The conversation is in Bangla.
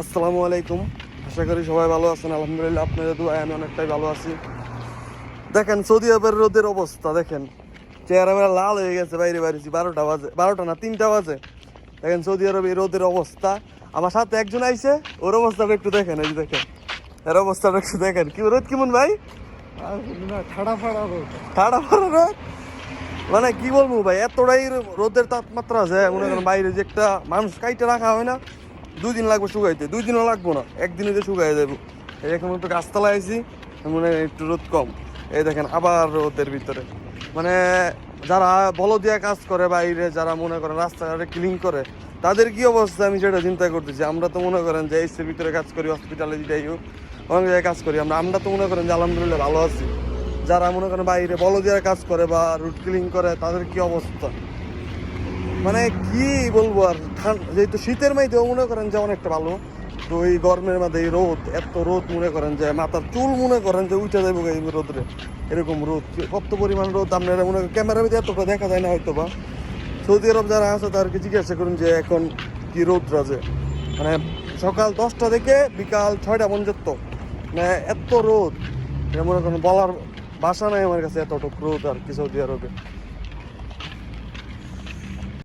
আসসালামু আলাইকুম। আশা করি সবাই ভালো আছেন। আলহামদুলিল্লাহ আপনাদের দোয়ায় আমি অনেকটাই ভালো আছি। দেখেন সৌদি আরবের রোদের অবস্থা দেখেন, চেহারা মেরা লাল হয়ে গেছে। বাইরে বাইরেছি 12টা বাজে, 12টা না 3টা বাজে। দেখেন সৌদি আরবে এই রোদের অবস্থা। আমার সাথে একজন আইছে, ওর অবস্থাটা একটু দেখেন। এই যে দেখেন এর অবস্থাটা একটু দেখেন। কি রোদ কেমন ভাই? ঠাড়া ফাড়া রোদ। ঠাড়া ফাড়া রোদ, মানে কি বলবো ভাই, এতটাই রোদের তাপমাত্রা আছে। মনে করেন বাইরে যে একটা মানুষ কাইটে রাখা হয় না, 2 দিন লাগবে শুকাইতে, 2 দিনও লাগবো না, একদিনে যে শুকাই যাবো। এই এখন একটু গাছতলায় আইছি, মনে হয় একটু রোদ কম। এই দেখেন আবার রোদের ভিতরে, মানে যারা বলদ দিয়ে কাজ করে বাইরে, যারা মনে করেন রাস্তাঘাটে ক্লিন করে, তাদের কি অবস্থা আমি সেটা চিন্তা করতেছি। আমরা তো মনে করেন যে এসির ভিতরে কাজ করি, হসপিটালে যেটাই হোক অনেক জায়গায় কাজ করি আমরা তো মনে করেন যে আলহামদুলিল্লাহ ভালো আছি। যারা মনে করেন বাইরে বলদিয়ার কাজ করে বা রুট ক্লিন করে, তাদের কি অবস্থা, মানে কি বলবো আর। যেহেতু শীতের মধ্যেও মনে করেন যে অনেকটা ভালো, তো এই গরমের মধ্যে এই রোদ, এত রোদ মনে করেন যে মাথার চুল মনে করেন যে উঠে যাবো এই রোদরে। এরকম রোদ, কত পরিমাণ রোদ আপনারা মনে করেন ক্যামেরার ভিতরে এতটা দেখা যায় না হয়তো বা। সৌদি আরব যারা আছে তাদেরকে জিজ্ঞাসা করুন যে এখন কি রোদ রাজে, মানে সকাল 10টা থেকে বিকাল 6টা পর্যন্ত, মানে এত রোদ, মনে করেন বলার ভাষা নাই আমার কাছে, এতটুকু রোদ আর কি সৌদি আরবে।